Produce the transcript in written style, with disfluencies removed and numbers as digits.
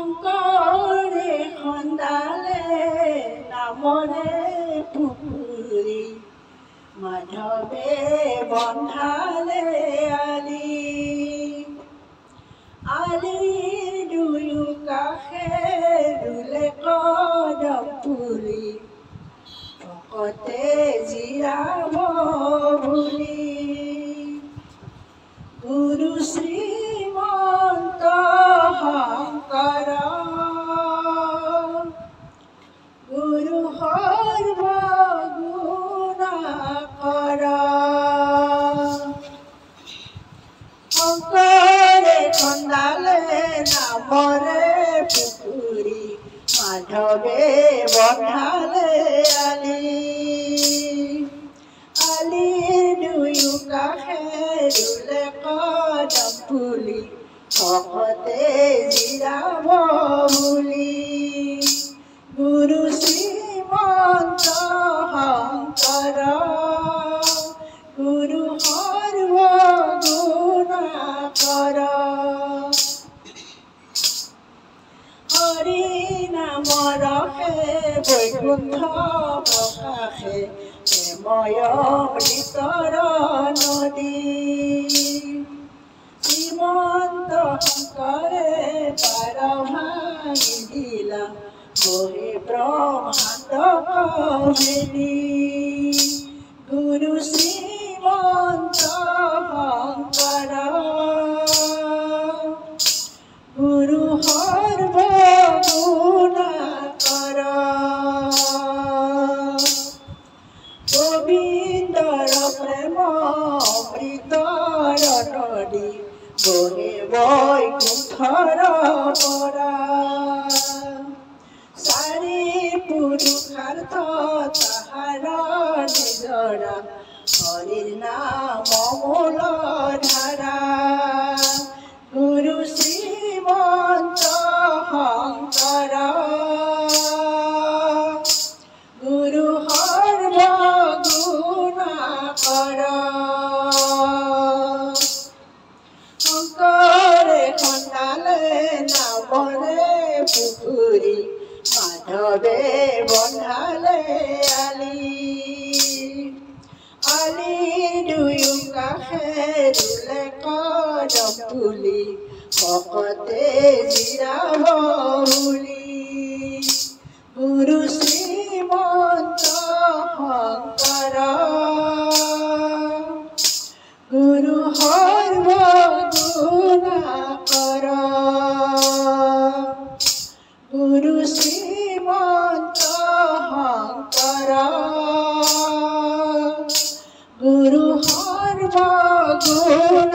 শংকৰে খন্দালে নামৰে পুখুৰী, মাধৱে বন্ধালে আলি। আলিৰ দুয়ো কাষে ৰুলে কদম পুলি, ভকতে জিৰাব বুলি। গুৰু শ্ৰীমন্ত শংকৰ, গুৰু সৰ্বগুণাকৰ। শংকৰে খন্দালে নামৰে পুখুৰী, মাধৱে বন্ধালে আলি। আলিৰ দুয়ো কাষে ৰুলে কদম পুলি, ভকতে জিৰাব বুলি। গুৰু শ্ৰীমন্ত শংকৰ, গুৰু সৰ্বগুণাকৰ। হৰি নাম ৰসে বৈকুণ্ঠ প্ৰকাশে, প্ৰেময় অমৃতৰ নদী। শ্ৰীমন্ত শংকৰে পাৰ ভাঙি দিলা, বহে ব্ৰহ্মাণ্ড কমেলি। গুৰু শ্ৰীমন্ত শংকৰ, গুৰু সৰ্বগুণাকৰ। গোবিন্দৰ প্ৰেম অমৃতৰ নদী, বহে বৈকুণ্ঠৰ পৰা। চাৰি পুৰুষাৰ্থ তাহাৰ নিজৰা, হৰিৰ নাম মূল ধাৰা। গুৰু শ্ৰীমন্ত শংকৰ, গুৰু সৰ্বগুণাকৰ। শংকৰে খন্দালে নামৰে পুখুৰী, মাধৱে বন্ধালে আলি। আলিৰ দুয়ো কাষে ৰুলে কদম পুলি, ভকতে জিৰাব বুলি। গুৰু শ্ৰীমন্ত শংকৰ, গুৰু সৰ্বগুণাকৰ। গুৰু শ্ৰীমন্ত শংকৰ, গুৰু সৰ্বগুণাকৰ।